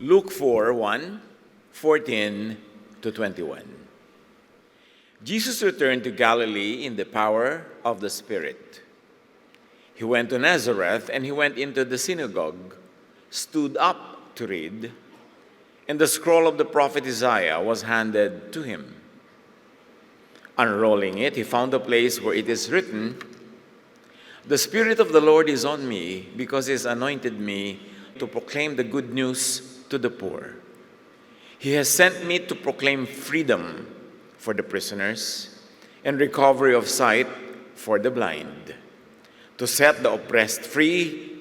Luke 4:14-21. Jesus returned to Galilee in the power of the Spirit. He went to Nazareth, and he went into the synagogue, stood up to read, and the scroll of the prophet Isaiah was handed to him. Unrolling it, he found the place where it is written, "The Spirit of the Lord is on me, because he has anointed me to proclaim the good news to the poor. He has sent me to proclaim freedom for the prisoners and recovery of sight for the blind, to set the oppressed free,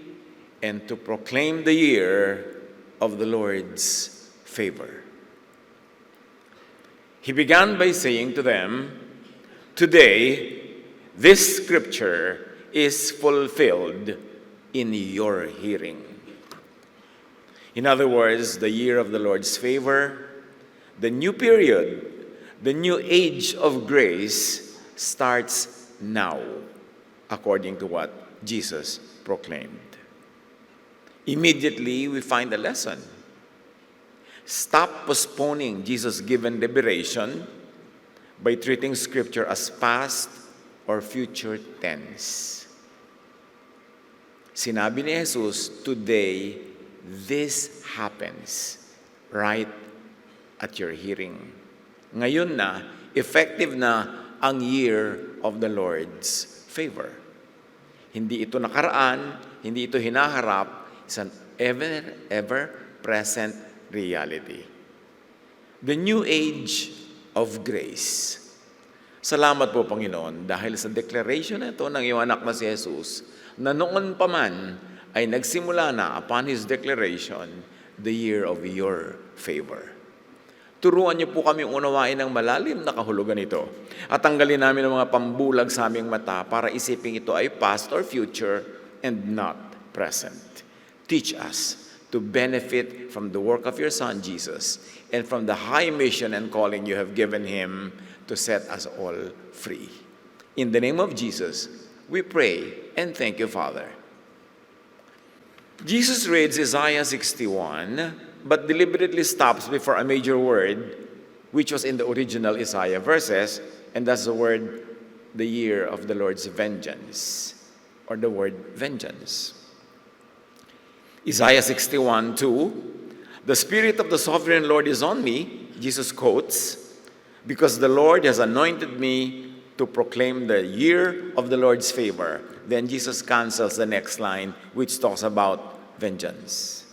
and to proclaim the year of the Lord's favor." He began by saying to them, "Today, this scripture is fulfilled in your hearing." In other words, the year of the Lord's favor, the new period, the new age of grace starts now, according to what Jesus proclaimed. Immediately, we find a lesson. Stop postponing Jesus' given liberation by treating Scripture as past or future tense. Sinabi ni Jesus, "Today, this happens right at your hearing." Ngayon na, effective na ang year of the Lord's favor. Hindi ito nakaraan, hindi ito hinaharap, it's an ever-present reality. The new age of grace. Salamat po, Panginoon, dahil sa declaration na ito ng iyong anak na si Jesus, na noon pa man ay nagsimula na upon His declaration, the year of your favor. Turuan niyo po kami unawain ng malalim na kahulugan ito at tanggalin namin ang mga pambulag sa aming mata para isipin ito ay past or future and not present. Teach us to benefit from the work of your Son, Jesus, and from the high mission and calling you have given Him to set us all free. In the name of Jesus, we pray and thank you, Father. Jesus reads Isaiah 61, but deliberately stops before a major word, which was in the original Isaiah verses, and that's the word, the year of the Lord's vengeance, or the word vengeance. Isaiah 61:2, "The Spirit of the Sovereign Lord is on me," Jesus quotes, "because the Lord has anointed me to proclaim the year of the Lord's favor." Then Jesus cancels the next line, which talks about vengeance.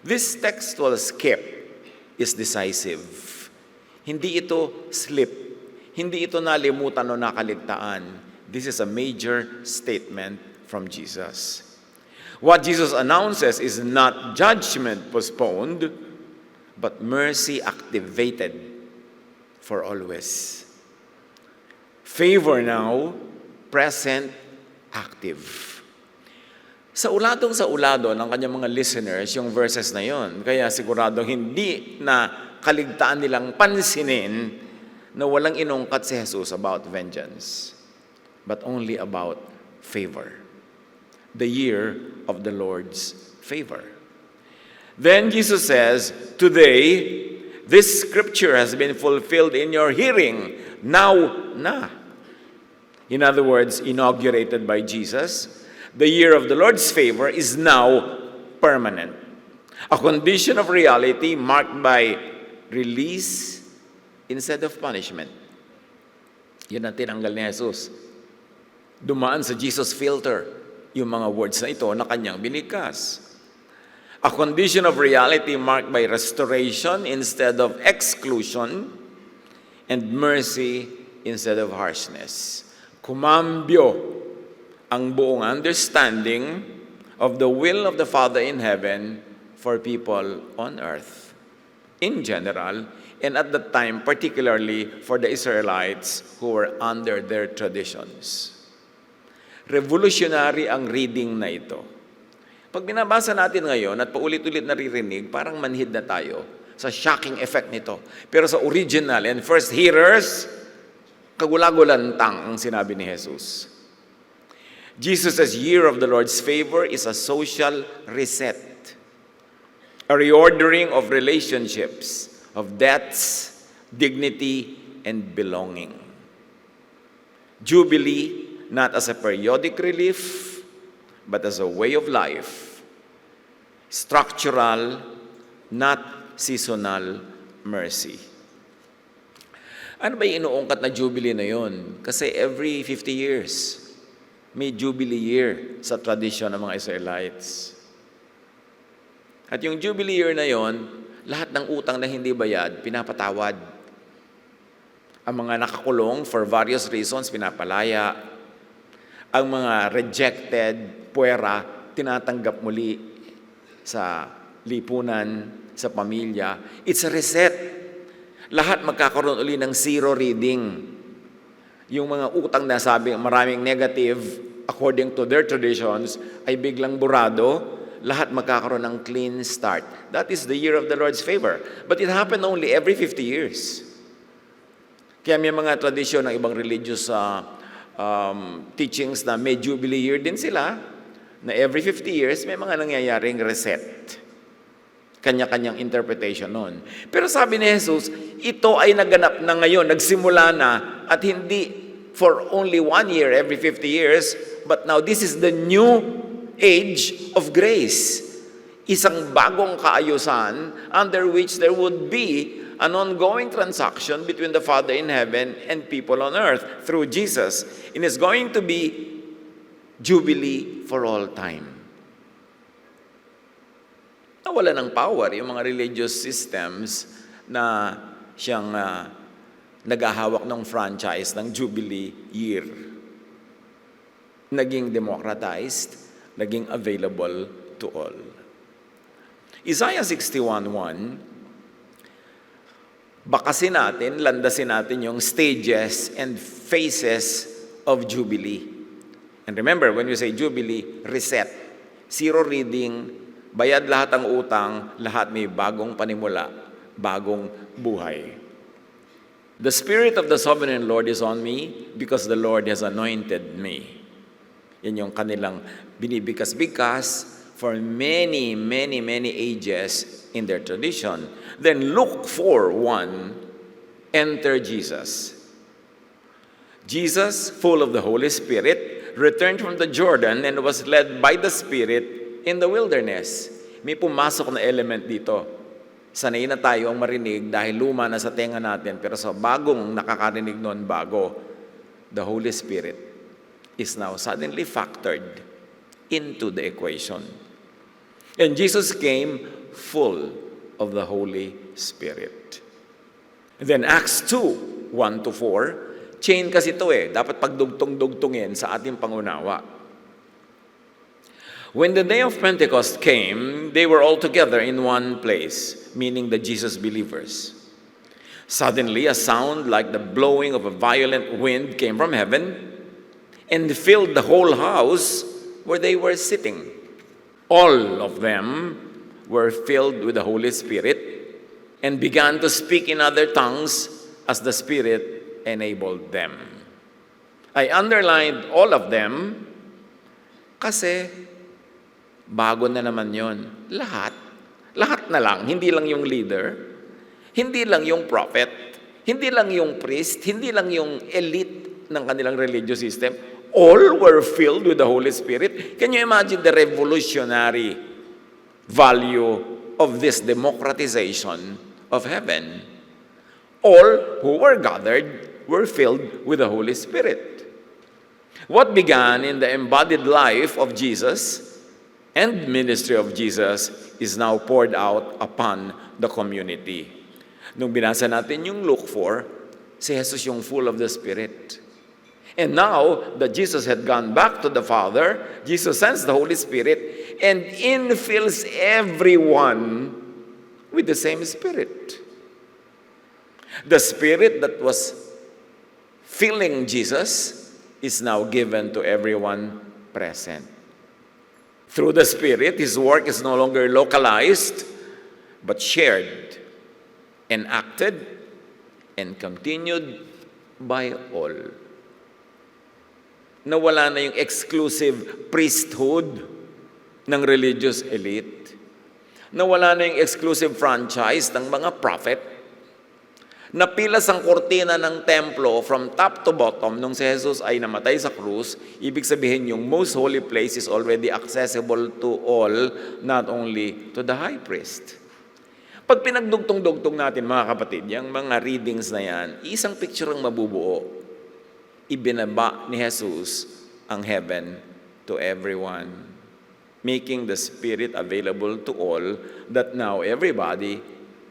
This textual skip is decisive. Hindi ito slip. Hindi ito nalimutan o nakaligtaan. This is a major statement from Jesus. What Jesus announces is not judgment postponed, but mercy activated for always. Favor now, present, active. Sa ulado ng kanyang mga listeners yung verses na yon. Kaya siguradong hindi na kaligtaan nilang pansinin na walang inungkat si Jesus about vengeance, but only about favor. The year of the Lord's favor. Then Jesus says, "Today, this scripture has been fulfilled in your hearing." Now na. In other words, inaugurated by Jesus, the year of the Lord's favor is now permanent. A condition of reality marked by release instead of punishment. Yun ang tinanggal ni Jesus. Dumaan sa Jesus filter yung mga words na ito na kanyang binigkas. A condition of reality marked by restoration instead of exclusion and mercy instead of harshness. Kumambyo ang buong understanding of the will of the Father in heaven for people on earth in general, and at that time particularly for the Israelites who were under their traditions. Revolutionary ang reading na ito. Pag binabasa natin ngayon at paulit-ulit naririnig, parang manhid na tayo sa shocking effect nito. Pero sa original and first hearers, kagulagulantang ang sinabi ni Jesus. Jesus' year of the Lord's favor is a social reset. a reordering of relationships, of debts, dignity, and belonging. Jubilee, not as a periodic relief, but as a way of life. Structural, not seasonal mercy. Ano ba yung inuungkat na Jubilee na yun? Kasi every 50 years, may Jubilee year sa tradisyon ng mga Israelites. At yung Jubilee year na yon, lahat ng utang na hindi bayad, pinapatawad. Ang mga nakakulong for various reasons, pinapalaya. Ang mga rejected, puwera, tinatanggap muli sa lipunan, sa pamilya. It's a reset. Lahat magkakaroon uli ng zero reading. Yung mga utang na sabi, maraming negative, according to their traditions, ay biglang burado. Lahat magkakaroon ng clean start. That is the year of the Lord's favor. But it happened only every 50 years. Kaya may mga tradisyon ng ibang religious teachings na may Jubilee year din sila, na every 50 years may mga nangyayaring reset. Kanya-kanyang interpretation nun. Pero sabi ni Jesus, ito ay naganap na ngayon, nagsimula na, at hindi for only 1 year every 50 years, but now this is the new age of grace. Isang bagong kaayusan under which there would be an ongoing transaction between the Father in heaven and people on earth through Jesus. And it's going to be Jubilee for all time. Nawala ng power yung mga religious systems na siyang naghahawak ng franchise ng Jubilee year. Naging democratized, naging available to all. Isaiah 61:1, bakasin natin, landasin natin yung stages and phases of Jubilee. And remember, when we say Jubilee, reset. Zero reading, bayad lahat ang utang, lahat may bagong panimula, bagong buhay. The Spirit of the Sovereign Lord is on me because the Lord has anointed me. Yan yung kanilang binibikas-bikas for many, many, many ages in their tradition. Then look for one, enter Jesus. Jesus, full of the Holy Spirit, returned from the Jordan and was led by the Spirit in the wilderness. May pumasok na element dito. Sanay na tayo ang marinig dahil luma na sa tenga natin, pero sa bagong nakakarinig noon bago, the Holy Spirit is now suddenly factored into the equation. And Jesus came full of the Holy Spirit. And then Acts 2, 1-4, chain kasi ito dapat pagdugtong-dugtungin sa ating pangunawa. When the day of Pentecost came, they were all together in one place, meaning the Jesus believers. Suddenly, a sound like the blowing of a violent wind came from heaven and filled the whole house where they were sitting. All of them were filled with the Holy Spirit and began to speak in other tongues as the Spirit enabled them. I underlined all of them kasi bago na naman yon. Lahat na lang, hindi lang yung leader, hindi lang yung prophet, hindi lang yung priest, hindi lang yung elite ng kanilang religious system. All were filled with the Holy Spirit. Can you imagine the revolutionary value of this democratization of heaven? All who were gathered were filled with the Holy Spirit. What began in the embodied life of Jesus and ministry of Jesus is now poured out upon the community. Nung binasa natin yung Luke 4, si Jesus yung full of the Spirit. And now that Jesus had gone back to the Father, Jesus sends the Holy Spirit and infills everyone with the same Spirit. The Spirit that was filling Jesus is now given to everyone present. Through the Spirit, His work is no longer localized, but shared, enacted, and continued by all. Nawala na yung exclusive priesthood ng religious elite. Nawala na yung exclusive franchise ng mga prophet. Napilas ang kortina ng templo from top to bottom nung si Jesus ay namatay sa krus. Ibig sabihin yung most holy place is already accessible to all, not only to the high priest. Pag pinagdugtong-dugtong natin mga kapatid, yung mga readings na yan, isang picture ang mabubuo. Ibinaba ni Jesus ang heaven to everyone, making the Spirit available to all, that now everybody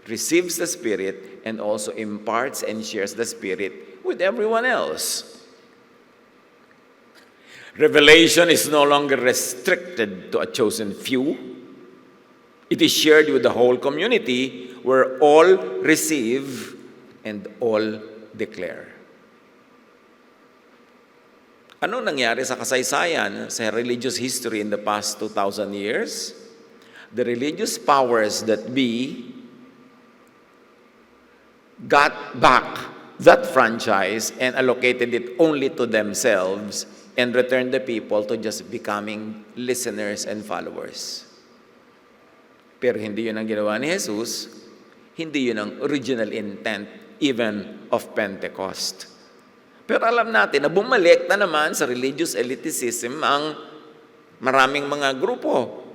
receives the Spirit and also imparts and shares the Spirit with everyone else. Revelation is no longer restricted to a chosen few. It is shared with the whole community, where all receive and all declare. Ano nangyari sa kasaysayan, sa religious history in the past 2,000 years? The religious powers that be got back that franchise and allocated it only to themselves and returned the people to just becoming listeners and followers. Pero hindi yun ang ginawa ni Jesus, hindi yun ang original intent even of Pentecost. Pero alam natin na bumalik na naman sa religious elitism ang maraming mga grupo.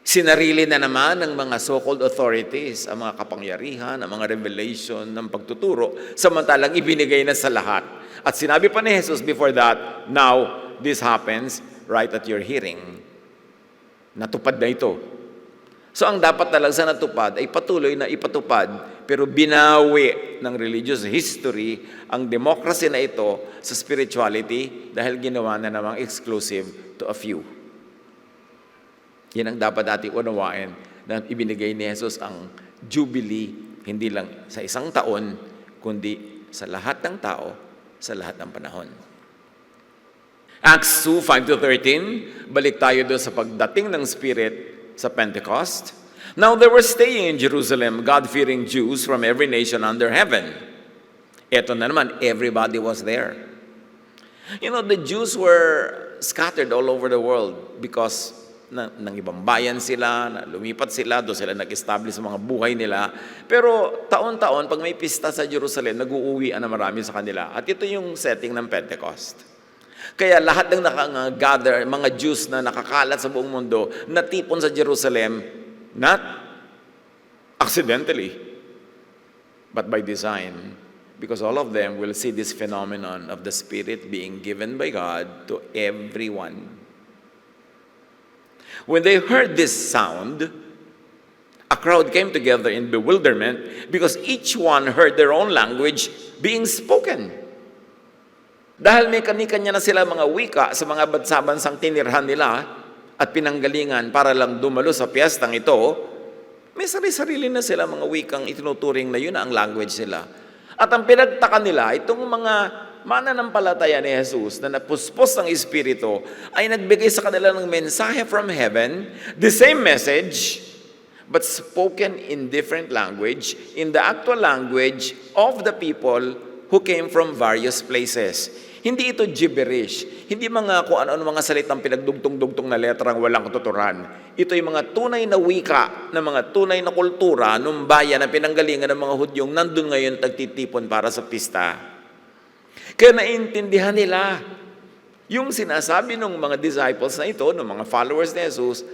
Sinarili na naman ng mga so-called authorities, ang mga kapangyarihan, ang mga revelation ng pagtuturo, samantalang ibinigay na sa lahat. At sinabi pa ni Jesus before that, now this happens right at your hearing. Natupad na ito. So ang dapat talaga sa natupad ay patuloy na ipatupad, pero binawi ng religious history ang democracy na ito sa spirituality dahil ginawa na namang exclusive to a few. Yan ang dapat natin unawain na ibinigay ni Jesus ang Jubilee, hindi lang sa isang taon, kundi sa lahat ng tao, sa lahat ng panahon. Acts 2, 5-13, balik tayo doon sa pagdating ng Spirit sa Pentecost. Now there were staying in Jerusalem God-fearing Jews from every nation under heaven. Eto na naman, everybody was there. You know, the Jews were scattered all over the world because ng ibang bayan sila, na lumipat sila, doon sila nag-establish sa mga buhay nila. Pero taon-taon, pag may pista sa Jerusalem, nag-uuwian na marami sa kanila. At ito yung setting ng Pentecost. Kaya lahat ng naka-gather, mga Jews na nakakalat sa buong mundo, natipon sa Jerusalem, not accidentally, but by design. Because all of them will see this phenomenon of the Spirit being given by God to everyone. When they heard this sound, a crowd came together in bewilderment because each one heard their own language being spoken. Dahil may kanya-kanya na sila mga wika sa mga bansa-bansang tinirhan nila at pinanggalingan para lang dumalo sa piyestang ito, may sarili-sarili na sila mga wikang itinuturing na yun ang language nila. At ang pinagtaka nila, itong mga mananampalataya ni Jesus na napuspos ng Espiritu ay nagbigay sa kanila ng mensahe from heaven, the same message, but spoken in different language, in the actual language of the people who came from various places. Hindi ito gibberish, hindi mga kung ano-ano mga salitang pinagdugtong-dugtong na letrang walang katuturan. Ito yung mga tunay na wika, na mga tunay na kultura ng bayan na pinanggalingan ng mga Hudyong nandun ngayon nagtitipon para sa pista. Kaya naintindihan nila yung sinasabi ng mga disciples na ito, ng mga followers ni Jesus,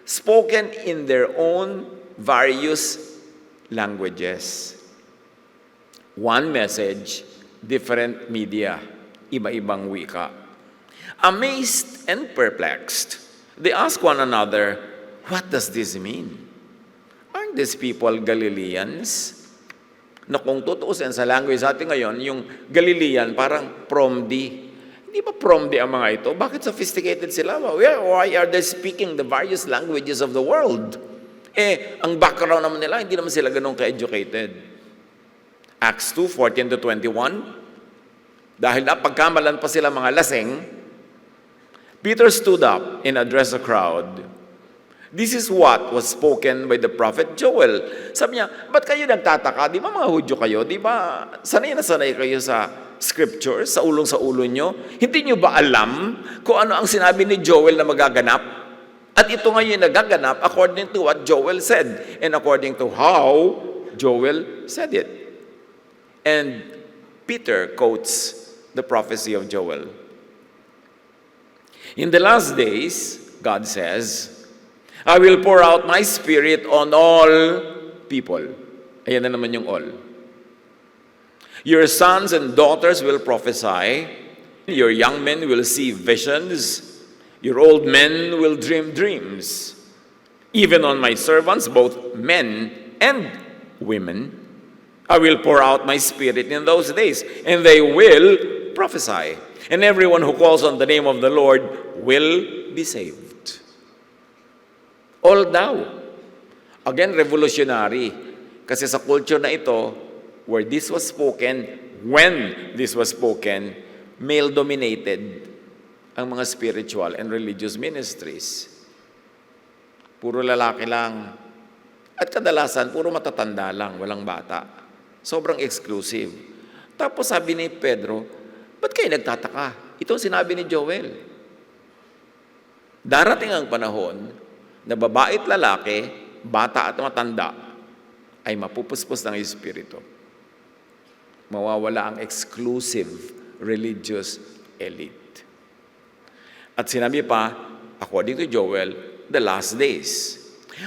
spoken in their own various languages. One message, different media, iba-ibang wika. Amazed and perplexed, they ask one another, what does this mean? Aren't these people Galileans? Na kung tutuusin sa language natin ngayon, yung Galilean parang promdi. Hindi ba promdi ang mga ito? Bakit sophisticated sila? Why are they speaking the various languages of the world? Ang background naman nila, hindi naman sila ganun ka-educated. Acts 2, 14-21, dahil napagkamalan pa sila mga lasing, Peter stood up and addressed the crowd. This is what was spoken by the prophet Joel. Sabi niya, ba't kayo nagtataka? Di ba mga Hudyo kayo? Di ba sanay na sanay kayo sa scriptures, sa ulo nyo? Hindi nyo ba alam kung ano ang sinabi ni Joel na magaganap? At ito ngayon nagaganap according to what Joel said and according to how Joel said it. And Peter quotes the prophecy of Joel. In the last days, God says, I will pour out my spirit on all people. Ayan na naman yung all. Your sons and daughters will prophesy. Your young men will see visions. Your old men will dream dreams. Even on my servants, both men and women, I will pour out my spirit in those days, and they will prophesy. And everyone who calls on the name of the Lord will be saved. All daw. Again, revolutionary. Kasi sa culture na ito, where this was spoken, when this was spoken, male-dominated ang mga spiritual and religious ministries. Puro lalaki lang. At kadalasan, puro matatanda lang, walang bata. Sobrang exclusive. Tapos sabi ni Pedro, ba't kayo nagtataka? Ito sinabi ni Joel. Darating ang panahon na babae at lalaki, bata at matanda, ay mapupuspos ng Espiritu. Mawawala ang exclusive religious elite. At sinabi pa, according to Joel, the last days.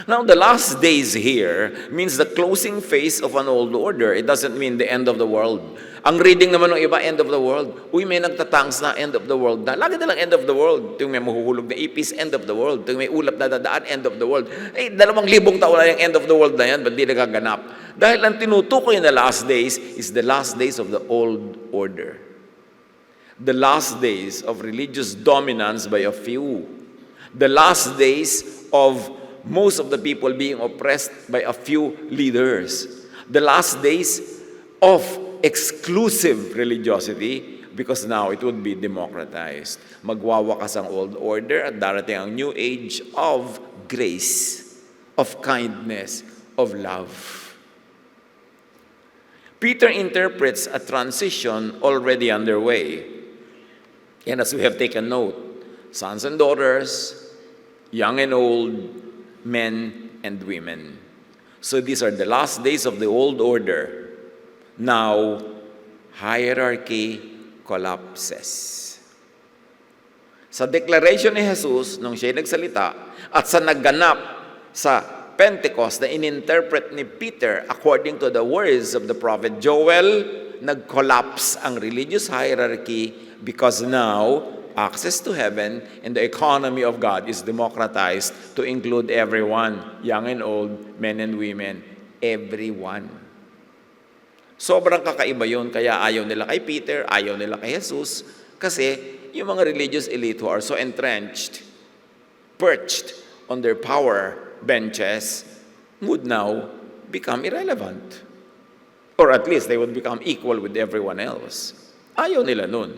Now, the last days here means the closing phase of an old order. It doesn't mean the end of the world. Ang reading naman ng iba, end of the world. Uy, may nagtatangs na end of the world na. Lagi na lang end of the world. Yung may mahuhulog na ipis, end of the world. Yung may ulap na dadaan, end of the world. 2,000 taon na yung end of the world na yan, ba't di nagaganap? Dahil ang tinutukoy na last days is the last days of the old order. The last days of religious dominance by a few. The last days of most of the people being oppressed by a few leaders. The last days of exclusive religiosity because now it would be democratized. Magwawakas ang old order at darating ang new age of grace, of kindness, of love. Peter interprets a transition already underway. And as we have taken note, sons and daughters, young and old, men and women. So these are the last days of the old order. Now, hierarchy collapses. Sa declaration ni Jesus, nung siya'y nagsalita, at sa nagganap sa Pentecost na ininterpret ni Peter according to the words of the prophet Joel, nag-collapse ang religious hierarchy because now, access to heaven and the economy of God is democratized to include everyone, young and old, men and women, everyone. Sobrang kakaiba yun, kaya ayaw nila kay Peter, ayaw nila kay Jesus, kasi yung mga religious elite who are so entrenched, perched on their power benches, would now become irrelevant. Or at least they would become equal with everyone else. Ayaw nila nun.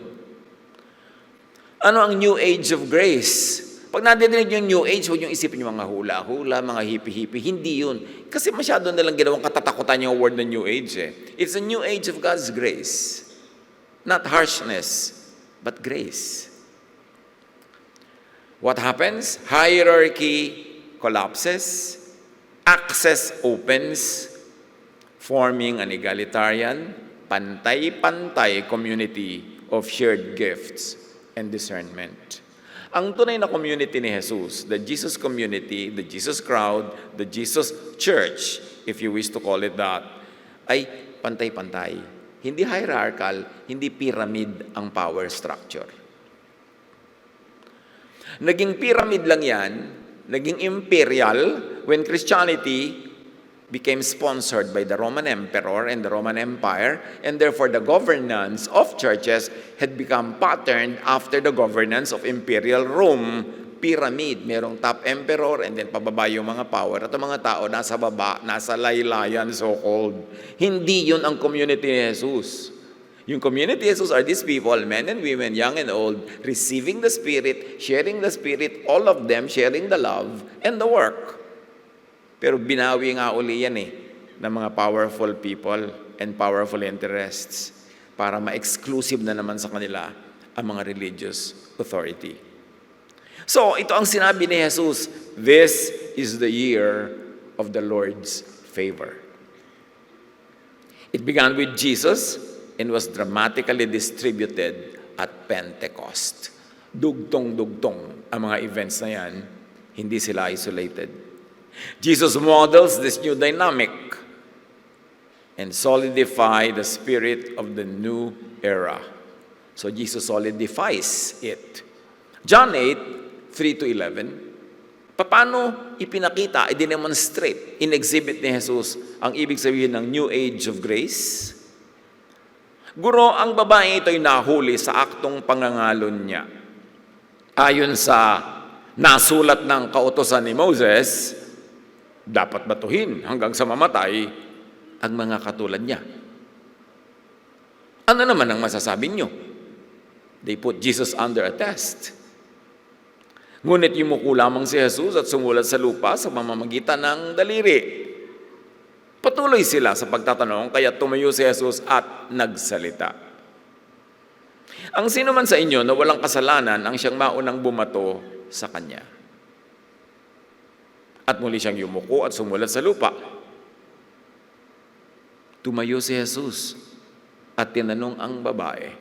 Ano ang new age of grace? Pag nadidinig yung new age, huwag yung isipin yung mga hula-hula, mga hippie-hippie. Hindi yun. Kasi masyado nalang ginawang katatakutan yung word na new age. It's a new age of God's grace. Not harshness, but grace. What happens? Hierarchy collapses. Access opens, forming an egalitarian, pantay-pantay community of shared gifts and discernment. Ang tunay na community ni Jesus, the Jesus community, the Jesus crowd, the Jesus church, if you wish to call it that, ay pantay-pantay. Hindi hierarchical, hindi pyramid ang power structure. Naging pyramid lang yan, naging imperial when Christianity became sponsored by the Roman Emperor and the Roman Empire, and therefore the governance of churches had become patterned after the governance of Imperial Rome. Pyramid, merong top emperor and then pababa yung mga power at ang mga tao nasa baba, nasa laylayan so-called. Hindi yun ang community ni Jesus. Yung community ni Jesus are these people, men and women, young and old, receiving the Spirit, sharing the Spirit, all of them sharing the love and the work. Pero binawi nga uli yan ng mga powerful people and powerful interests para ma-exclusive na naman sa kanila ang mga religious authority. So, ito ang sinabi ni Jesus, this is the year of the Lord's favor. It began with Jesus and was dramatically distributed at Pentecost. Dugtong-dugtong ang mga events na yan, hindi sila isolated. Jesus models this new dynamic and solidify the spirit of the new era. So Jesus solidifies it. John 8, 3-11, paano ipinakita, i-demonstrate, in-exhibit ni Jesus ang ibig sabihin ng New Age of Grace? Guro, ang babae ito'y nahuli sa aktong pangangalon niya. Ayon sa nasulat ng kautosan ni Moses, dapat batuhin hanggang sa mamatay ang mga katulad niya. Ano naman ang masasabi niyo? They put Jesus under a test. Ngunit yumuko lamang si Jesus at sumulat sa lupa sa pamamagitan ng daliri. Patuloy sila sa pagtatanong, kaya tumayo si Jesus at nagsalita. Ang sino man sa inyo na walang kasalanan ang siyang maunang bumato sa kanya. At muli siyang yumuko at sumulat sa lupa. Tumayo si Jesus at tinanong ang babae,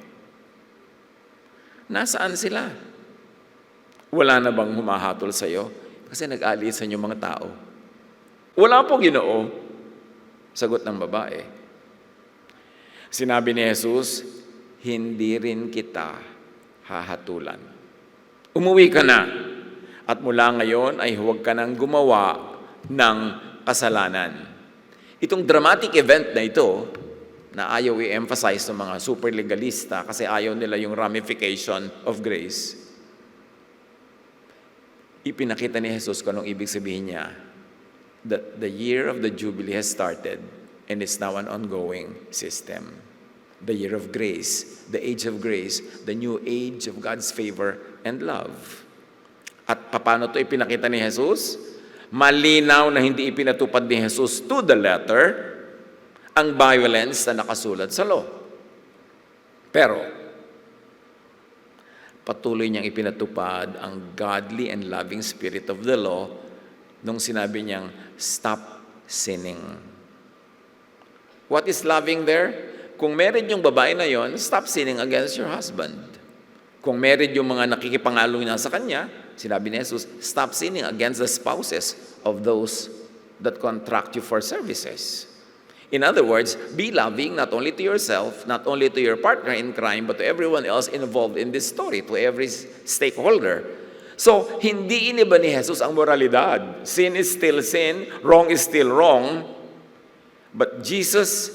nasaan sila? Wala na bang humahatol sa iyo? Kasi nag-alis sa inyo mga tao. Wala po, Ginoo. Sagot ng babae. Sinabi ni Jesus, hindi rin kita hahatulan. Umuwi ka na. At mula ngayon ay huwag ka nang gumawa ng kasalanan. Itong dramatic event na ito, na ayaw i-emphasize ng mga super legalista kasi ayaw nila yung ramification of grace, ipinakita ni Jesus kung anong ibig sabihin niya, that the year of the Jubilee has started and is now an ongoing system. The year of grace, the age of grace, the new age of God's favor and love. At paano ito ipinakita ni Jesus? Malinaw na hindi ipinatupad ni Jesus to the letter ang violence na nakasulat sa law. Pero, patuloy niyang ipinatupad ang godly and loving spirit of the law nung sinabi niyang, stop sinning. What is loving there? Kung married yung babae na yon, stop sinning against your husband. Kung married yung mga nakikipangalo na sa kanya, sinabi ni Jesus, stop sinning against the spouses of those that contract you for services. In other words, be loving not only to yourself, not only to your partner in crime, but to everyone else involved in this story, to every stakeholder. So, hindi iniba ni Jesus ang moralidad. Sin is still sin, wrong is still wrong. But Jesus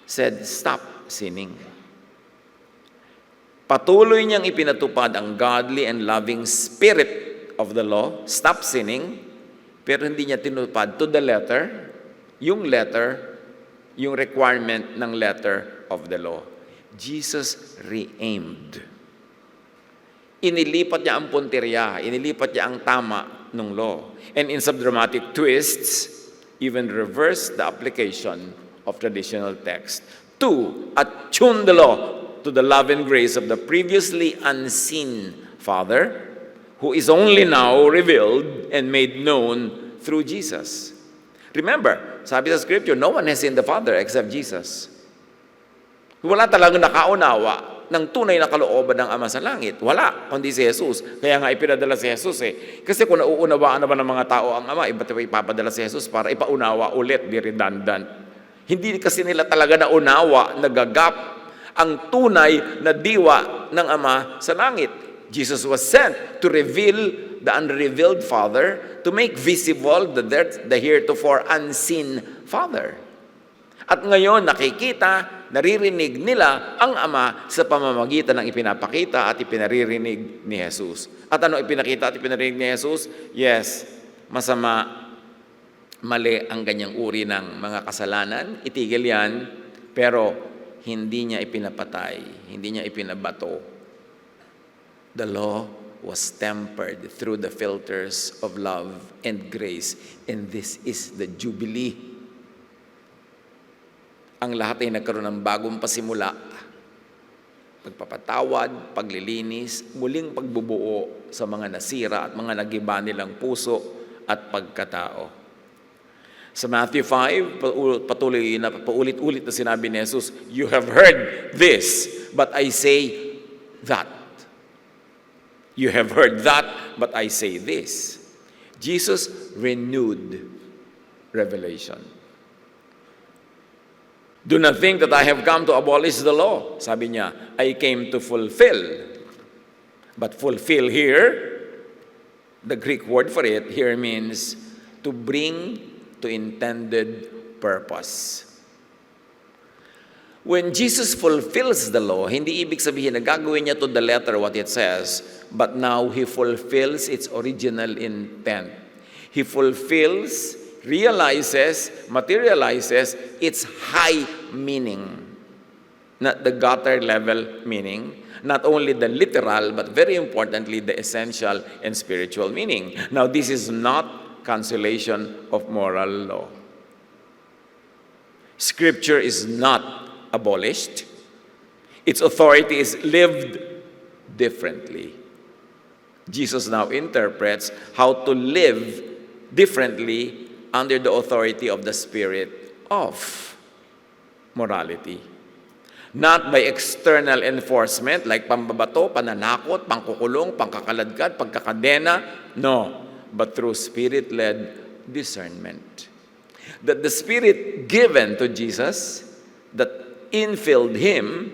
said, stop sinning. Patuloy niyang ipinatupad ang godly and loving spirit of the law, stop sinning, pero hindi niya tinupad to the letter, yung requirement ng letter of the law. Jesus re-aimed. Inilipat niya ang punteriya, inilipat niya ang tama ng law. And in some dramatic twists, even reversed the application of traditional text to attune the law to the love and grace of the previously unseen Father, who is only now revealed and made known through Jesus. Remember, sabi sa Scripture, no one has seen the Father except Jesus. Wala talagang nakaunawa ng tunay na kalooban ng Ama sa langit. Wala, kundi si Jesus. Kaya nga ipinadala si Jesus eh. Kasi kung nauunawaan naman ng mga tao ang Ama, iba't iba ipapadala si Jesus para ipaunawa ulit, di redundant. Hindi kasi nila talaga naunawa, nagagap ang tunay na diwa ng Ama sa langit. Jesus was sent to reveal the unrevealed Father, to make visible the heretofore unseen Father. At ngayon, nakikita, naririnig nila ang Ama sa pamamagitan ng ipinapakita at ipinaririnig ni Jesus. At ano ipinakita at ipinaririnig ni Jesus? Yes, masama, mali ang ganyang uri ng mga kasalanan, itigil yan, pero hindi niya ipinapatay, hindi niya ipinabato. The law was tempered through the filters of love and grace, and this is the Jubilee. Ang lahat ay nagkaroon ng bagong pasimula. pagpapatawad, paglilinis, muling pagbubuo sa mga nasira at mga nagiba nilang puso at pagkatao. Sa Matthew 5, paulit-ulit na sinabi ni Jesus, "You have heard this, but I say that." You have heard that, but I say this. Jesus renewed revelation. Do not think that I have come to abolish the law. Sabi niya, I came to fulfill. But fulfill here, the Greek word for it here means to bring to intended purpose. When Jesus fulfills the law, hindi ibig sabihin na gagawin niya to the letter what it says, but now He fulfills its original intent. He fulfills, realizes, materializes its high meaning. Not the gutter level meaning, not only the literal, but very importantly, the essential and spiritual meaning. Now, this is not cancellation of moral law. Scripture is not abolished. Its authority is lived differently. Jesus now interprets how to live differently under the authority of the spirit of morality. Not by external enforcement like pambabato, pananakot, pangkukulong, pangkakaladkad, pagkakadena. No, but through spirit-led discernment. That the Spirit given to Jesus, that infilled Him,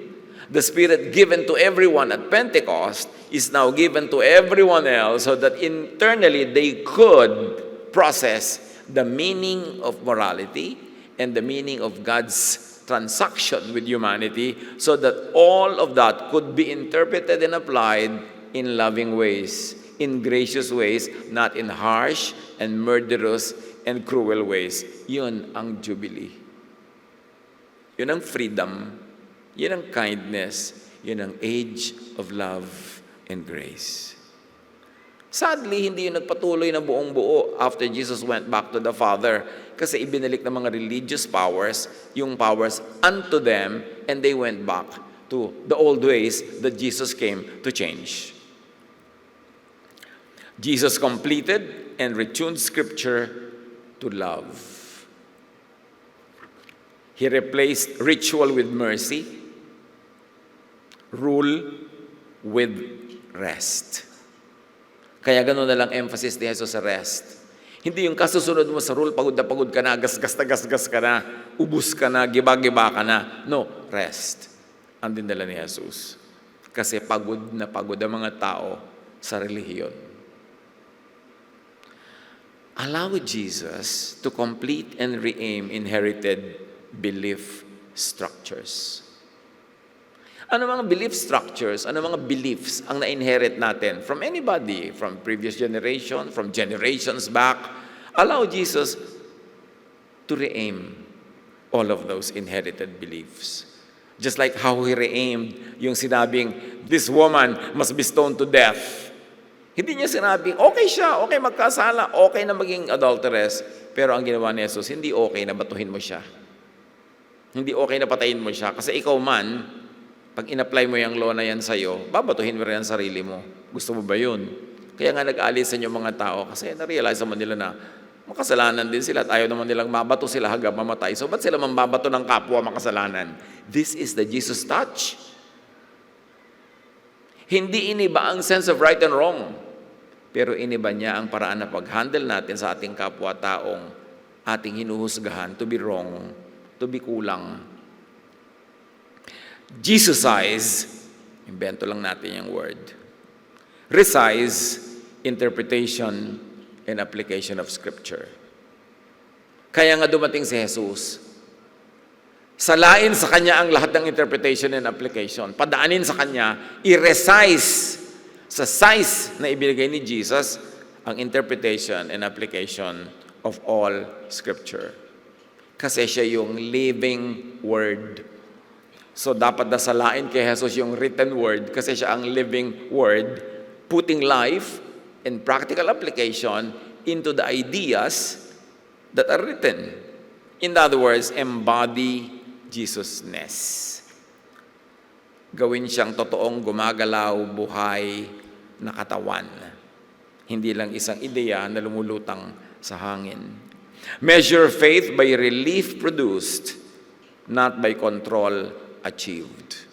the Spirit given to everyone at Pentecost, is now given to everyone else so that internally they could process the meaning of morality and the meaning of God's transaction with humanity so that all of that could be interpreted and applied in loving ways, in gracious ways, not in harsh and murderous and cruel ways. Yun ang Jubilee. Yun ang freedom. Yun ang kindness. Yun ang age of love and grace. Sadly, hindi yun nagpatuloy na buong buo after Jesus went back to the Father kasi ibinalik ng mga religious powers yung powers unto them and they went back to the old ways that Jesus came to change. Jesus completed and retuned Scripture to love. He replaced ritual with mercy, rule with rest. Kaya gano'n na lang emphasis ni Jesus sa rest. Hindi yung kasusunod mo sa rule, pagod ka na, gasgas ka na, ubus ka na, giba-giba ka na. No, rest. Ang dinala ni Jesus. Kasi pagod na pagod ang mga tao sa relihiyon. Allow Jesus to complete and re-aim inherited belief structures. Ano mga belief structures, ano mga beliefs ang na-inherit natin from anybody, from previous generation, from generations back? Allow Jesus to re-aim all of those inherited beliefs. Just like how He re-aimed yung sinabing, this woman must be stoned to death. Hindi niya sinabing, okay siya, okay magkasala, okay na maging adulteress. Pero ang ginawa ni Jesus, hindi okay na batuhin mo siya. Hindi okay na patayin mo siya. Kasi ikaw man, pag in-apply mo yung law na yan sa'yo, babatuhin mo rin ang sarili mo. Gusto mo ba yun? Kaya nga nag-aalis sa inyo mga tao kasi na-realize naman nila na makasalanan din sila at ayaw naman nilang mabato sila hanggang mamatay. So ba't sila mambabato ng kapwa makasalanan? This is the Jesus touch. Hindi iniba ang sense of right and wrong, pero iniba niya ang paraan na pag-handle natin sa ating kapwa-taong ating hinuhusgahan to be wrong, to be kulang. Jesusize, invento lang natin yung word. Resize, interpretation and application of Scripture. Kaya nga dumating si Jesus. Salain sa Kanya ang lahat ng interpretation and application. Padaanin sa Kanya, i-resize sa size na ibigay ni Jesus ang interpretation and application of all Scripture. Kasi siya yung living Word. So dapat dasalain kay Jesus yung written Word kasi siya ang living Word, putting life and practical application into the ideas that are written. In other words, embody Jesus-ness. Gawin siyang totoong gumagalaw, buhay na katawan. Hindi lang isang ideya na lumulutang sa hangin. Measure faith by relief produced, not by control achieved.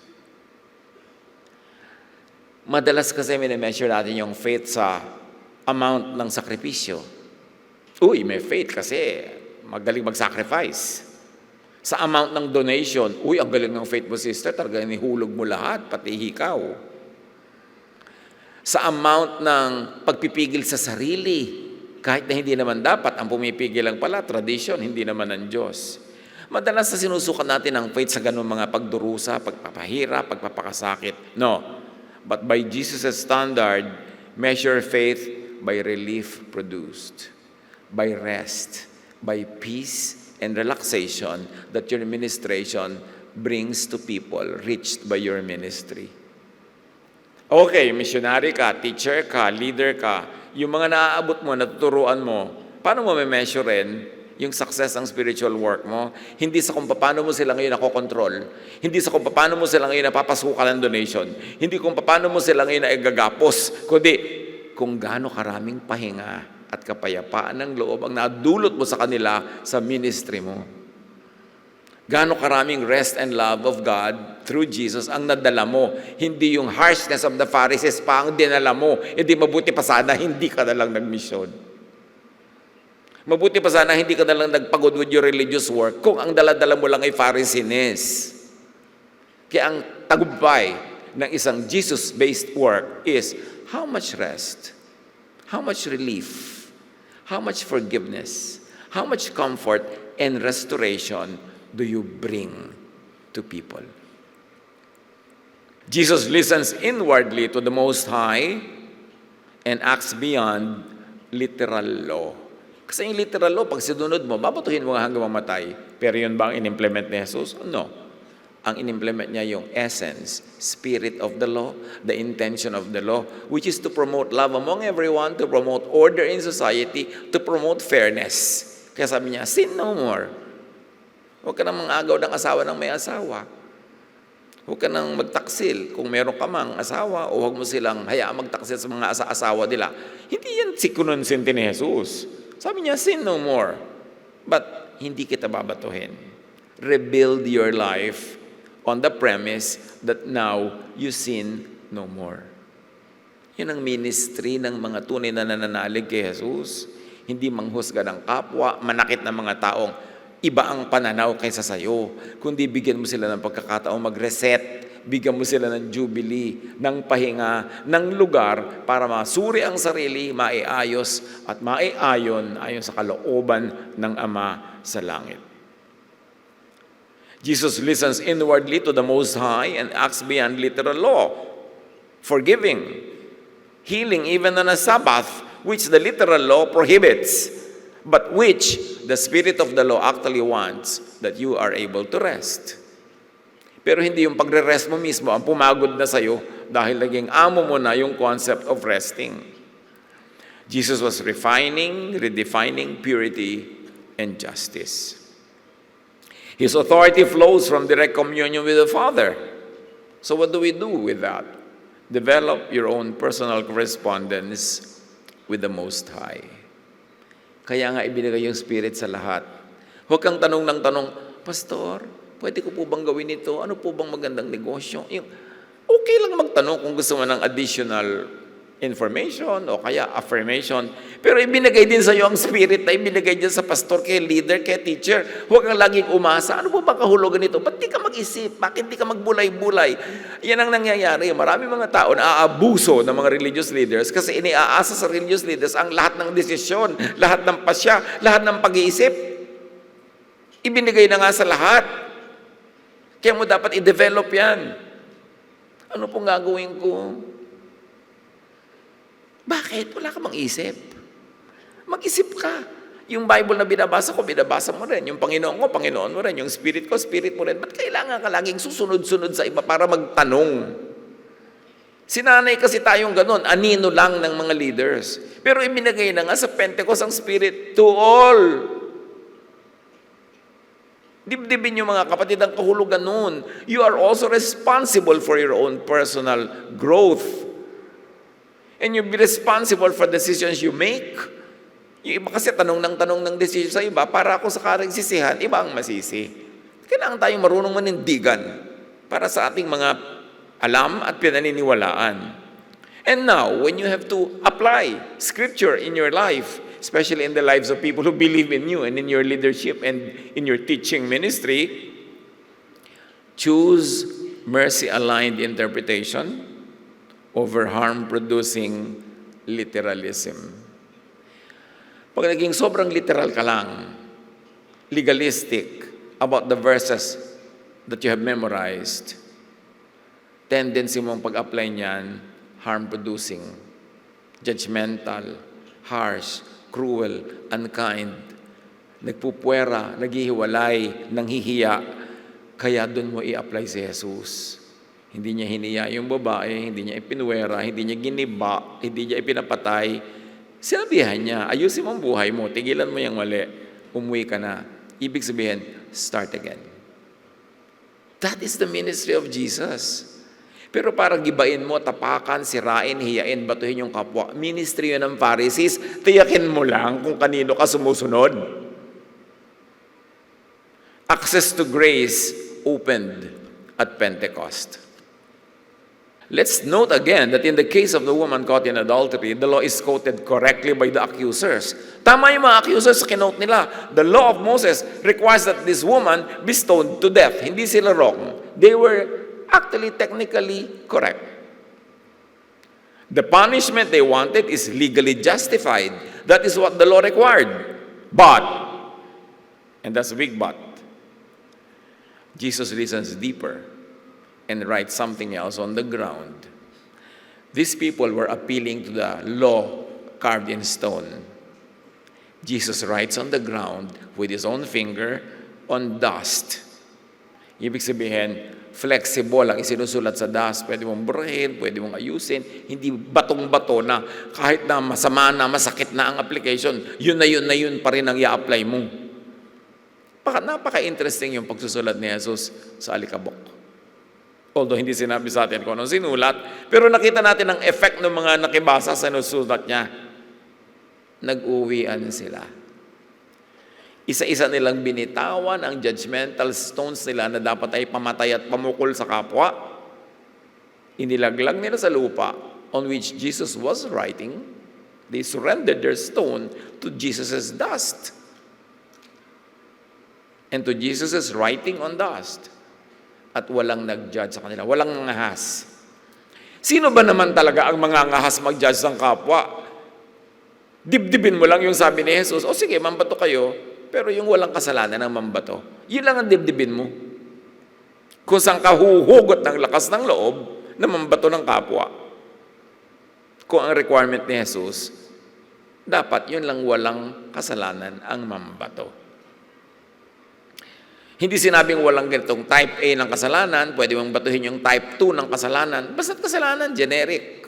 Madalas kasi mini-measure natin yung faith sa amount ng sakripisyo. Uy, may faith kasi magaling mag-sacrifice. Sa amount ng donation, uy, ang galing ng faith mo, sister, talaga nihulog mo lahat, pati hikaw. Sa amount ng pagpipigil sa sarili, kahit na hindi naman dapat, ang pumipigil lang pala, tradition, hindi naman ng Diyos. Madalas na sinusukat natin ang faith sa ganung mga pagdurusa, pagpapahirap, pagpapakasakit. No. But by Jesus' standard, measure faith by relief produced, by rest, by peace, and relaxation that your ministration brings to people reached by your ministry. Okay, missionary ka, teacher ka, leader ka, yung mga naaabot mo, natuturuan mo, paano mo measurein yung success ng spiritual work mo? Hindi sa kung paano mo sila ngayon nakokontrol, hindi sa kung paano mo sila ngayon napapasukan ng donation, hindi kung paano mo sila ngayon naigagapos, kundi kung gaano karaming pahinga at kapayapaan ng loob ang nadulot mo sa kanila sa ministry mo. Gaano karaming rest and love of God through Jesus ang nadala mo. Hindi yung harshness of the Pharisees pa ang dinala mo. Hindi mabuti pa sana hindi ka na lang nagmisyon. Mabuti pa sana hindi ka na lang nagpagod with your religious work kung ang dala-dala mo lang ay Pharisees. Kaya ang tagumpay ng isang Jesus-based work is how much rest, how much relief, how much forgiveness, how much comfort and restoration do you bring to people? Jesus listens inwardly to the Most High and acts beyond literal law. Kasi yung literal law, pag sinunod mo, babatuhin mo nga hanggang mamatay. Pero yun ba ang in-implement ni Jesus? No. Ang in-implement niya yung essence, spirit of the law, the intention of the law, which is to promote love among everyone, to promote order in society, to promote fairness. Kaya sabi niya, sin no more. Huwag ka nang mangagaw ng asawa ng may asawa. Huwag ka nang magtaksil kung meron ka mang asawa o huwag mo silang hayaan magtaksil sa mga asawa nila. Hindi yan sikununsinti ni Jesus. Sabi niya, sin no more. But hindi kita babatuhin. Rebuild your life on the premise that now you sin no more. Yun ang ministry ng mga tunay na nananalig kay Jesus. Hindi manghusga ng kapwa, manakit ng mga taong iba ang pananaw kaysa sayo. Kundi bigyan mo sila ng pagkakataong mag-reset, bigyan mo sila ng jubilee, ng pahinga, ng lugar para masuri ang sarili, maiayos at maiayon ayon sa kalooban ng Ama sa langit. Jesus listens inwardly to the Most High and acts beyond literal law, forgiving, healing even on a Sabbath, which the literal law prohibits, but which the Spirit of the law actually wants that you are able to rest. Pero hindi yung pagre-rest mo mismo ang pumagod na sa'yo dahil naging amo mo na yung concept of resting. Jesus was refining, redefining purity and justice. His authority flows from direct communion with the Father. So what do we do with that? Develop your own personal correspondence with the Most High. Kaya nga ibinigay yung Spirit sa lahat. Huwag kang tanong ng tanong, Pastor, pwede ko po bang gawin ito? Ano po bang magandang negosyo? Okay lang magtanong kung gusto mo ng additional information o kaya affirmation. Pero ibinigay din sa iyo ang Spirit na ibinigay din sa pastor, kay leader, kay teacher. Huwag kang laging umasa. Ano po ba kahulugan nito? Ba't di ka mag-isip? Bakit di ka magbulay-bulay? Yan ang nangyayari. Marami mga tao na aabuso ng mga religious leaders kasi iniaasa sa religious leaders ang lahat ng desisyon, lahat ng pasya, lahat ng pag-iisip. Ibinigay na nga sa lahat. Kaya mo dapat i-develop yan. Ano pong gagawin ko? Bakit? Wala ka mang isip. Mag-isip ka. Yung Bible na binabasa ko, binabasa mo rin. Yung Panginoon ko, Panginoon mo rin. Yung Spirit ko, Spirit mo rin. Ba't kailangan ka laging susunod-sunod sa iba para magtanong? Sinanay kasi tayong ganun. Anino lang ng mga leaders. Pero ibinigay na nga sa Pentecost ang Spirit to all. Dibdibin niyo mga kapatid ang kahulugan nun. You are also responsible for your own personal growth. And you be responsible for decisions you make. Yung iba kasi tanong ng decision sa iba, para ako sa karagsisihan, iba ang masisi. Kailangan tayong marunong manindigan para sa ating mga alam at pinaniniwalaan. And now, when you have to apply Scripture in your life, especially in the lives of people who believe in you and in your leadership and in your teaching ministry, choose mercy-aligned interpretation over harm-producing literalism. Pag naging sobrang literal ka lang, legalistic about the verses that you have memorized, tendency mong pag-apply niyan, harm-producing, judgmental, harsh, cruel, unkind, nagpupwera, naghihiwalay, nanghihiya, kaya doon mo i-apply si Jesus. Hindi niya hiniya yung babae, hindi niya ipinwera, hindi niya giniba, hindi niya ipinapatay. Sinabihan niya, ayusin mo ang buhay mo, tigilan mo yung mali, umuwi ka na. Ibig sabihin, start again. That is the ministry of Jesus. Pero para gibain mo, tapakan, sirain, hiyain, batuhin yung kapwa, ministry yun ng Pharisees, tiyakin mo lang kung kanino ka sumusunod. Access to grace opened at Pentecost. Let's note again that in the case of the woman caught in adultery, the law is quoted correctly by the accusers. Tama yung mga accusers sa kinote nila. The law of Moses requires that this woman be stoned to death. Hindi sila wrong. They were actually technically correct. The punishment they wanted is legally justified. That is what the law required. But, and that's a big but, Jesus reasons deeper and writes something else on the ground. These people were appealing to the law carved in stone. Jesus writes on the ground with his own finger on dust. Ibig sabihin, flexible ang isinusulat sa dust. Pwede mong burahin, pwede mong ayusin. Hindi batong-bato na kahit na masama na, masakit na ang application, yun na yun pa rin ang i-apply mo. Napaka-interesting yung pagsusulat ni Jesus sa alikabok. Although hindi sinabi sa atin kung anong sinulat, pero nakita natin ang effect ng mga nakibasa sa sinusulat niya. Nag-uwian sila. Isa-isa nilang binitawan ang judgmental stones nila na dapat ay pamatay at pamukol sa kapwa. Inilaglag nila sa lupa on which Jesus was writing. They surrendered their stone to Jesus' dust and to Jesus' writing on dust. At walang nag-judge sa kanila. Walang ngahas. Sino ba naman talaga ang mga ngahas mag-judge ng kapwa? Dibdibin mo lang yung sabi ni Jesus, o sige, mambato kayo, pero yung walang kasalanan ng mambato, yun lang ang dibdibin mo. Kung saan ka huhugot ng lakas ng loob na mambato ng kapwa. Kung ang requirement ni Jesus, dapat yun lang walang kasalanan ang mambato. Hindi sinabing walang ganitong type A ng kasalanan, pwede mong batuhin yung type 2 ng kasalanan. Basta't kasalanan, generic.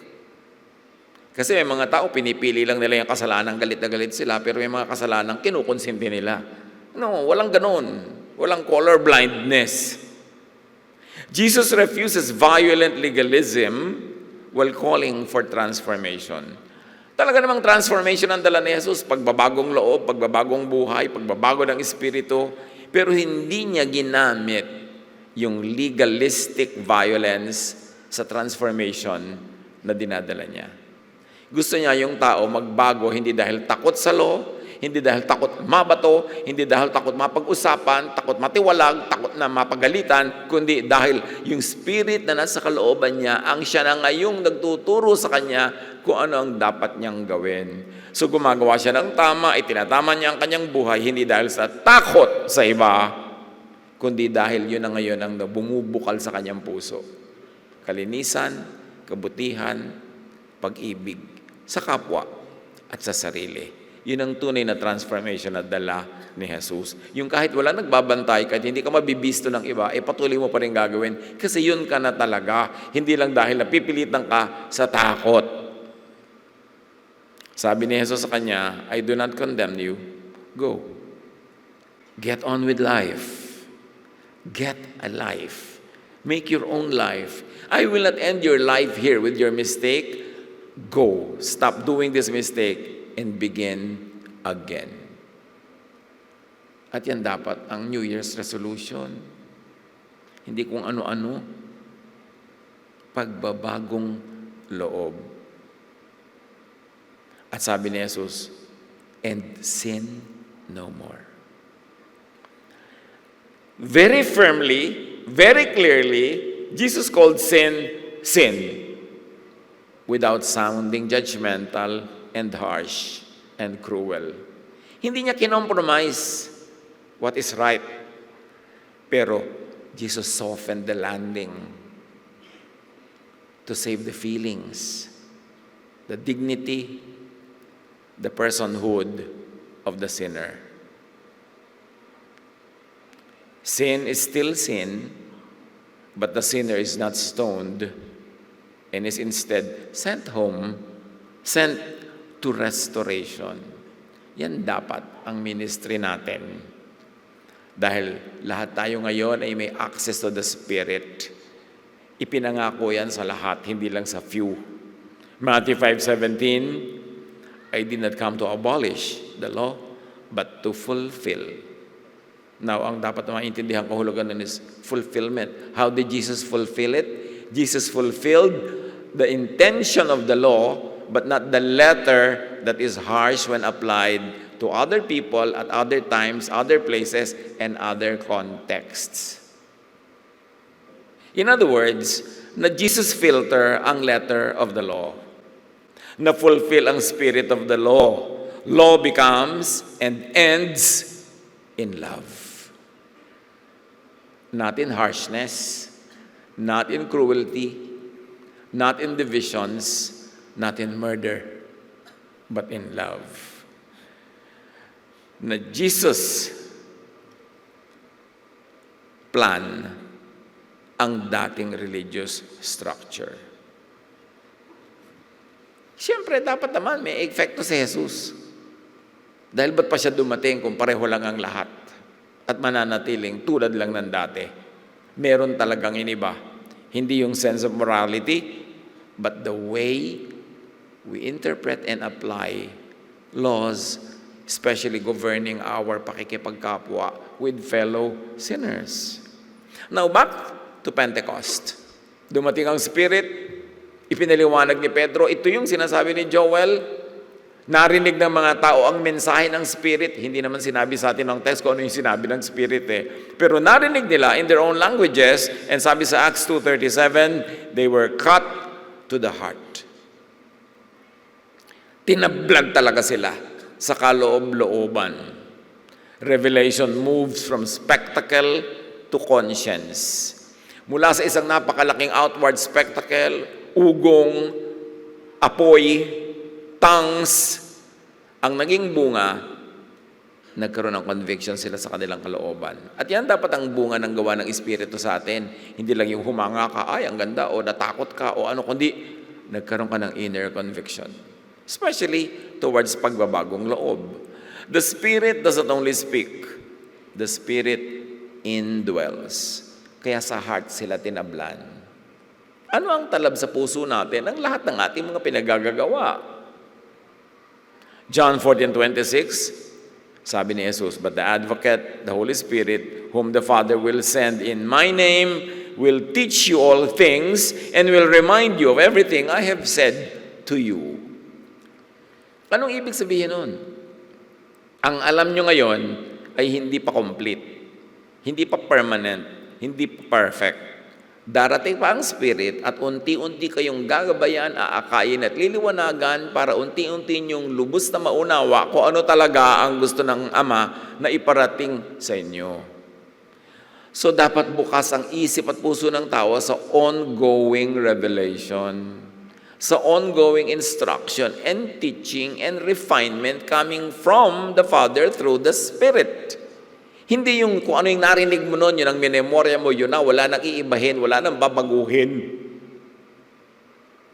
Kasi may mga tao, pinipili lang nila yung kasalanan, galit na galit sila, pero may mga kasalanan, kinukonsinti nila. No, walang ganon. Walang color blindness. Jesus refuses violent legalism while calling for transformation. Talaga namang transformation ang dala ni Jesus, pagbabagong loob, pagbabagong buhay, pagbabago ng espiritu, pero hindi niya ginamit yung legalistic violence sa transformation na dinadala niya. Gusto niya yung tao magbago hindi dahil takot sa law, hindi dahil takot mabato, hindi dahil takot mapag-usapan, takot matiwalag, takot na mapagalitan, kundi dahil yung spirit na nasa kalooban niya, ang siya na ngayong nagtuturo sa kanya kung ano ang dapat niyang gawin. So gumagawa siya ng tama, itinatama niya ang kanyang buhay, hindi dahil sa takot sa iba, kundi dahil yun na ngayon ang bumubukal sa kanyang puso. Kalinisan, kabutihan, pag-ibig sa kapwa at sa sarili. Yun ang tunay na transformation na dala ni Jesus. Yung kahit wala nagbabantay, kahit hindi ka mabibisto ng iba, patuloy mo pa rin gagawin. Kasi yun ka na talaga. Hindi lang dahil napipilitan ka sa takot. Sabi ni Jesus sa kanya, I do not condemn you. Go. Get on with life. Get a life. Make your own life. I will not end your life here with your mistake. Go. Stop doing this mistake and begin again. At yan dapat ang New Year's resolution. Hindi kung ano-ano. Pagbabagong loob. At sabi ni Jesus, and sin no more. Very firmly, very clearly, Jesus called sin, sin, without sounding judgmental and harsh and cruel. Hindi niya kinompromise what is right. Pero Jesus softened the landing to save the feelings, the dignity, the personhood of the sinner. Sin is still sin, but the sinner is not stoned and is instead sent home, sent to restoration. Yan dapat ang ministry natin. Dahil lahat tayo ngayon ay may access to the Spirit. Ipinangako yan sa lahat, hindi lang sa few. Matthew 5:17, I did not come to abolish the law, but to fulfill. Now, ang dapat na maintindihan kahulugan nun is fulfillment. How did Jesus fulfill it? Jesus fulfilled the intention of the law, but not the letter that is harsh when applied to other people at other times, other places, and other contexts. In other words, na Jesus filter ang letter of the law. Na fulfill ang spirit of the law. Law becomes and ends in love. Not in harshness, not in cruelty, not in divisions, not in murder, but in love. Na Jesus plan ang dating religious structure. Siyempre, dapat naman may epekto si Jesus. Dahil ba't pa siya dumating kung pareho lang ang lahat? At mananatiling tulad lang ng dati. Meron talagang iniba. Hindi yung sense of morality, but the way we interpret and apply laws, especially governing our pakikipagkapwa with fellow sinners. Now, back to Pentecost. Dumating ang Spirit, ipinaliwanag ni Pedro, ito yung sinasabi ni Joel, narinig ng mga tao ang mensahe ng Spirit. Hindi naman sinabi sa atin ng text kung ano yung sinabi ng Spirit eh. Pero narinig nila in their own languages, and sabi sa Acts 2:37, they were cut to the heart. Tinablag talaga sila sa kaloob-looban. Revelation moves from spectacle to conscience. Mula sa isang napakalaking outward spectacle, ugong, apoy, tongues, ang naging bunga, nagkaroon ng conviction sila sa kanilang kalooban. At yan dapat ang bunga ng gawa ng Espiritu sa atin. Hindi lang yung humanga ka, ay, ang ganda, o natakot ka, o ano, kundi nagkaroon ka ng inner conviction. Especially towards pagbabagong loob. The Spirit doesn't only speak. The Spirit indwells. Kaya sa heart sila tinablan. Ano ang talab sa puso natin? Ang lahat ng ating mga pinagagagawa. John 14:26, sabi ni Jesus, but the Advocate, the Holy Spirit, whom the Father will send in my name, will teach you all things and will remind you of everything I have said to you. Anong ibig sabihin nun? Ang alam nyo ngayon ay hindi pa complete, hindi pa permanent, hindi pa perfect. Darating pa ang Spirit at unti-unti kayong gagabayan, aakayin at liliwanagan para unti-unti nyong lubos na maunawa kung ano talaga ang gusto ng Ama na iparating sa inyo. So dapat bukas ang isip at puso ng tao sa ongoing revelation, sa ongoing instruction and teaching and refinement coming from the Father through the Spirit. Hindi yung kung ano yung narinig mo noon, yun ang minemorya mo, yun na, wala nang iibahin, wala nang babaguhin.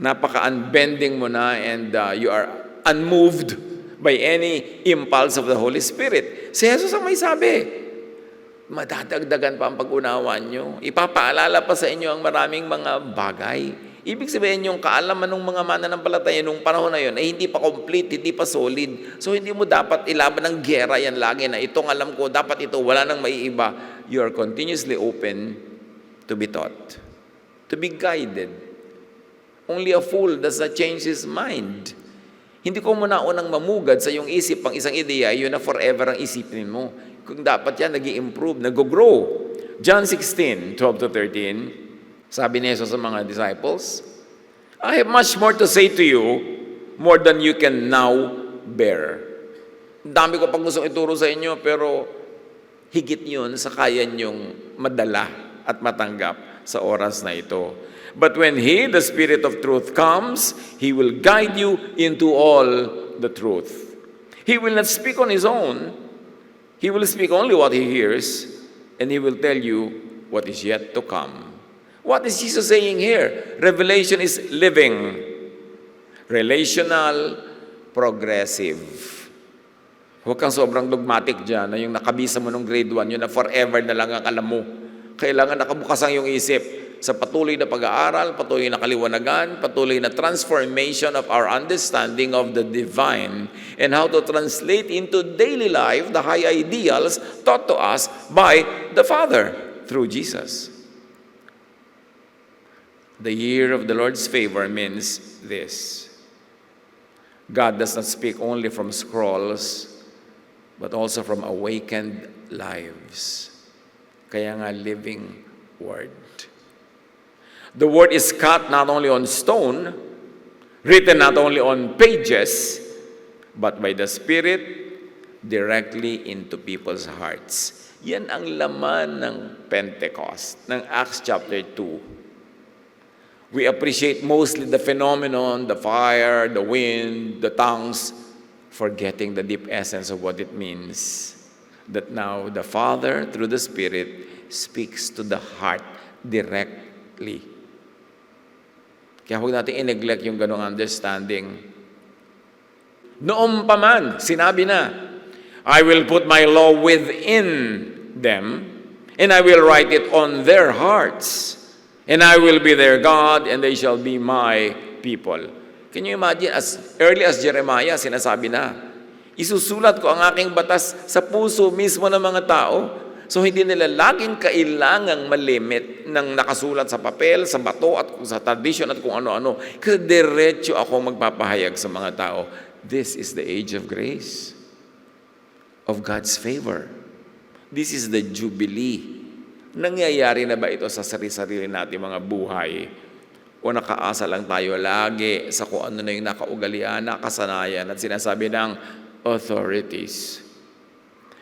Napaka-unbending mo na and you are unmoved by any impulse of the Holy Spirit. Si Jesus ang may sabi. madadagdagan pa ang pag-unawa nyo. Ipapaalala pa sa inyo ang maraming mga bagay. Ibig sabihin yung kaalaman ng mga mananampalataya nung panahon na yun ay hindi pa complete, hindi pa solid. So hindi mo dapat ilaban ng gera yan lagi na itong alam ko, dapat ito, wala nang maiiba. You are continuously open to be taught, to be guided. Only a fool does not change his mind. Hindi ko muna unang mamugad sa iyong isip ang isang ideya, yun na forever ang isipin mo. Kung dapat yan, nag-i-improve, nag-grow. John 16:12-13, sabi ni Jesus sa mga disciples, I have much more to say to you, more than you can now bear. Dami ko pang gustong ituro sa inyo, pero higit yun sa kaya niyong madala at matanggap sa oras na ito. But when He, the Spirit of truth, comes, He will guide you into all the truth. He will not speak on His own. He will speak only what He hears, and He will tell you what is yet to come. What is Jesus saying here? Revelation is living, relational, progressive. Huwag kang sobrang dogmatic dyan, na yung nakabisa mo nung grade 1, yun na forever na lang ang alam mo. Kailangan nakabukas ang iyong isip sa patuloy na pag-aaral, patuloy na kaliwanagan, patuloy na transformation of our understanding of the divine and how to translate into daily life the high ideals taught to us by the Father through Jesus. The year of the Lord's favor means this. God does not speak only from scrolls, but also from awakened lives. Kaya nga, living Word. The Word is cut not only on stone, written not only on pages, but by the Spirit directly into people's hearts. Yan ang laman ng Pentecost, ng Acts chapter 2. We appreciate mostly the phenomenon, the fire, the wind, the tongues, forgetting the deep essence of what it means. That now the Father, through the Spirit, speaks to the heart directly. Kaya huwag natin i-neglect yung ganong understanding. Noong pa man, sinabi na, I will put my law within them, and I will write it on their hearts, and I will be their God, and they shall be my people. Can you imagine, as early as Jeremiah, sinasabi na, isusulat ko ang aking batas sa puso mismo ng mga tao. So hindi nila laging kailangang malimit ng nakasulat sa papel, sa bato, at sa tradition at kung ano-ano. Kasi diretso ako magpapahayag sa mga tao. This is the age of grace, of God's favor. This is the Jubilee. Nangyayari na ba ito sa sarili-sarili natin mga buhay? O nakaasa lang tayo lagi sa kung ano na yung nakaugalian, nakasanayan at sinasabi ng authorities?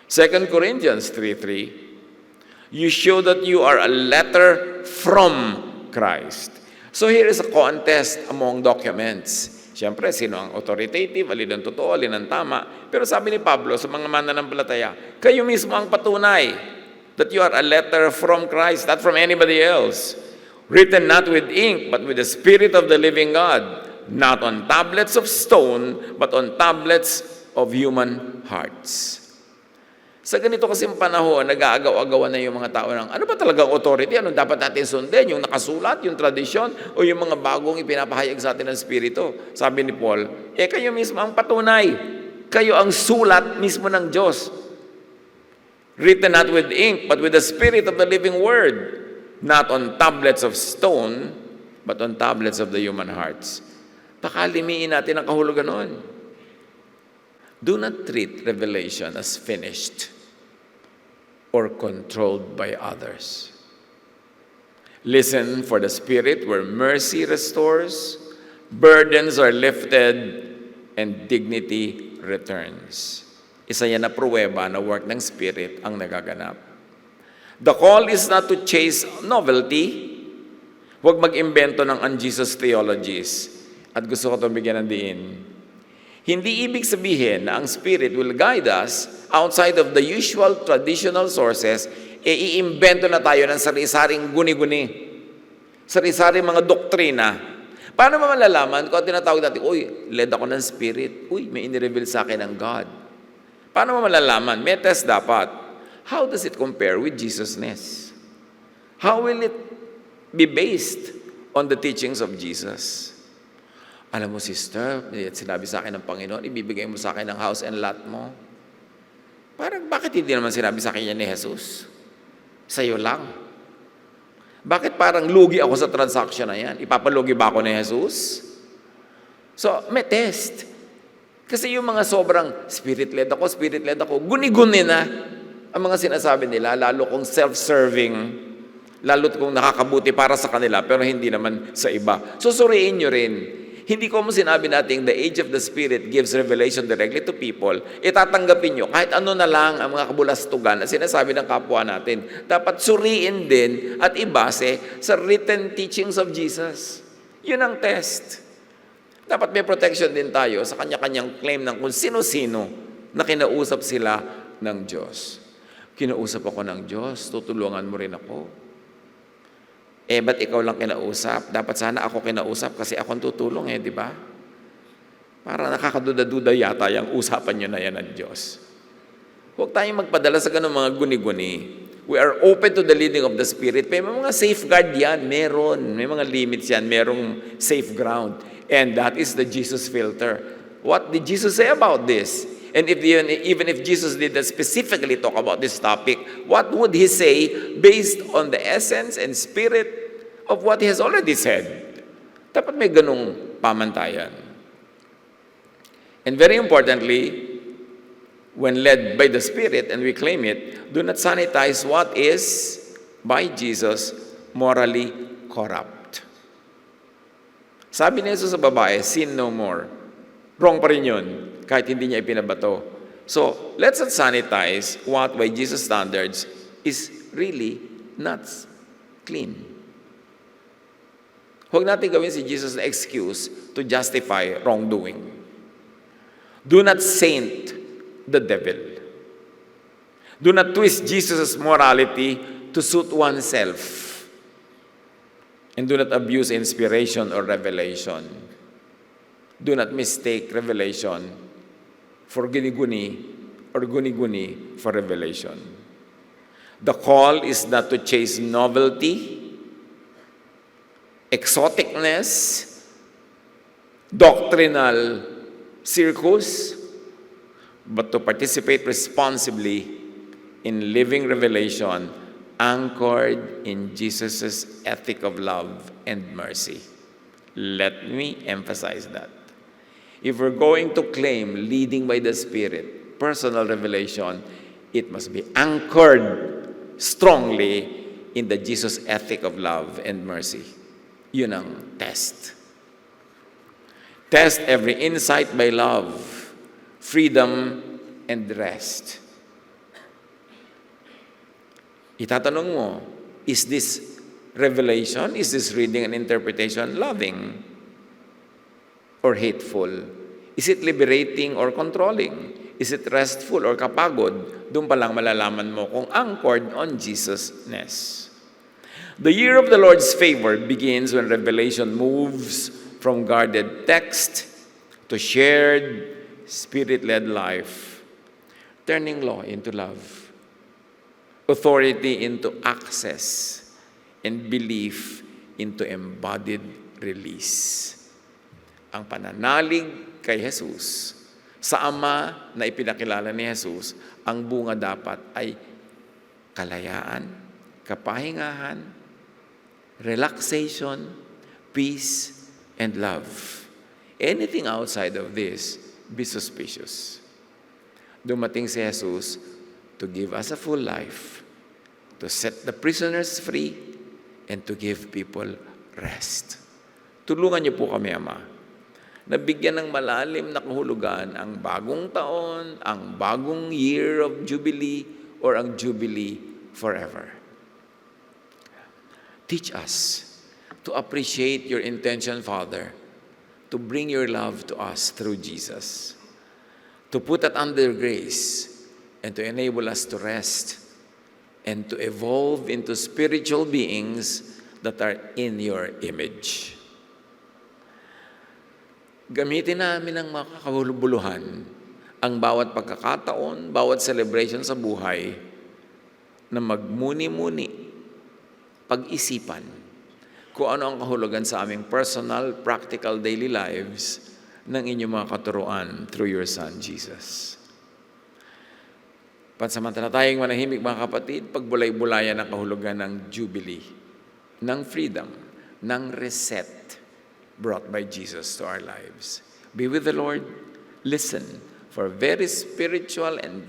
2 Corinthians 3:3, you show that you are a letter from Christ. So here is a contest among documents. Siyempre, sino ang authoritative, alin ang totoo, alin ang tama. Pero sabi ni Pablo sa mga mananampalataya, kayo mismo ang patunay that you are a letter from Christ, not from anybody else. Written not with ink, but with the Spirit of the living God. Not on tablets of stone, but on tablets of human hearts. Sa ganito kasing panahon, nag-aagaw-agawan na yung mga tao ng, ano ba talagang authority? Ano dapat natin sundin? Yung nakasulat, yung tradisyon, o yung mga bagong ipinapahayag sa atin ng Espiritu? Sabi ni Paul, kayo mismo ang patunay. Kayo ang sulat mismo ng Diyos. Written not with ink, but with the Spirit of the living Word. Not on tablets of stone, but on tablets of the human hearts. Pakalimiin natin ang kahulugan noon. Do not treat revelation as finished or controlled by others. Listen for the Spirit where mercy restores, burdens are lifted, and dignity returns. Isa yan na pruweba na work ng Spirit ang nagaganap. The call is not to chase novelty. Huwag mag-imbento ng un-Jesus theologies. At gusto ko itong bigyan ng diin. Hindi ibig sabihin na ang Spirit will guide us outside of the usual traditional sources, iimbento na tayo ng sari-saring guni-guni, sari-saring mga doktrina. Paano mo malalaman kung tinatawag natin, uy, led ako ng Spirit, uy, may inireveal sa akin ng God. Paano mo malalaman? May test dapat. how does it compare with Jesus-ness? How will it be based on the teachings of Jesus? Alam mo, sister, sinabi sa akin ng Panginoon, ibibigay mo sa akin ang house and lot mo. Parang, bakit hindi naman sinabi sa akin yan ni Jesus? Sa'yo lang. Bakit parang lugi ako sa transaction na yan? Ipapalugi ba ako ni Jesus? So, may test. Kasi yung mga sobrang spirit-led ako, guni-guni na ang mga sinasabi nila, lalo kung self-serving, lalo kung nakakabuti para sa kanila, pero hindi naman sa iba. So, suriin nyo rin. Hindi ko mo sinabi natin, the age of the Spirit gives revelation directly to people. Itatanggapin nyo, kahit ano na lang ang mga kabulastugan na sinasabi ng kapwa natin. Dapat suriin din at ibase sa written teachings of Jesus. Yun ang test. Dapat may protection din tayo sa kanya-kanyang claim ng kung sino-sino na kinausap sila ng Diyos. Kinausap ako ng Diyos, tutulungan mo rin ako. Ba't ikaw lang kinausap? Dapat sana ako kinausap kasi ako ang tutulong di ba? Para nakakaduda-duda yata yung usapan nyo na yan ng Diyos. Huwag tayong magpadala sa ganung mga guni-guni. We are open to the leading of the Spirit. May mga safeguard yan, meron. May mga limits yan, merong safe ground. And that is the Jesus filter. What did Jesus say about this? And even if Jesus did not specifically talk about this topic, what would he say based on the essence and spirit of what he has already said? Dapat may ganung pamantayan. And very importantly, when led by the Spirit and we claim it, do not sanitize what is, by Jesus, morally corrupt. Sabi ni Jesus sa babae, sin no more. Wrong pa rin yun, kahit hindi niya ipinabato. So, let's not sanitize what by Jesus' standards is really not clean. Huwag natin gawin si Jesus na excuse to justify wrongdoing. Do not saint the devil. Do not twist Jesus' morality to suit oneself. And do not abuse inspiration or revelation. Do not mistake revelation for guni-guni or guni-guni for revelation. The call is not to chase novelty, exoticness, doctrinal circus, but to participate responsibly in living revelation anchored in Jesus' ethic of love and mercy. Let me emphasize that. If we're going to claim leading by the Spirit, personal revelation, it must be anchored strongly in the Jesus ethic of love and mercy. Yun ang test. Test every insight by love, freedom, and rest. Itatanong mo, is this revelation, is this reading and interpretation loving or hateful? Is it liberating or controlling? Is it restful or kapagod? Doon pa lang malalaman mo kung anchored on Jesus-ness. The year of the Lord's favor begins when revelation moves from guarded text to shared, Spirit-led life, turning law into love, authority into access, and belief into embodied release. Ang pananalig kay Jesus, sa Ama na ipinakilala ni Jesus, ang bunga dapat ay kalayaan, kapahingahan, relaxation, peace, and love. Anything outside of this, be suspicious. Dumating si Jesus to give us a full life, to set the prisoners free, and to give people rest. Tulungan niyo po kami, Ama, na bigyan ng malalim na kahulugan ang bagong taon, ang bagong year of Jubilee, or ang Jubilee forever. Teach us to appreciate your intention, Father, to bring your love to us through Jesus, to put that under grace, and to enable us to rest and to evolve into spiritual beings that are in your image. Gamitin namin ng makakabuluhan ang bawat pagkakataon, bawat celebration sa buhay na magmuni-muni, pag-isipan kung ano ang kahulugan sa aming personal, practical daily lives ng inyong mga katuruan through your Son, Jesus. Pansamantala tayong manahimik, mga kapatid, pagbulay-bulayan ang kahulugan ng Jubilee, ng freedom, ng reset brought by Jesus to our lives. Be with the Lord. Listen for very spiritual and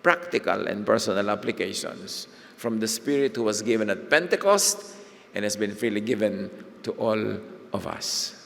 practical and personal applications from the Spirit who was given at Pentecost and has been freely given to all of us.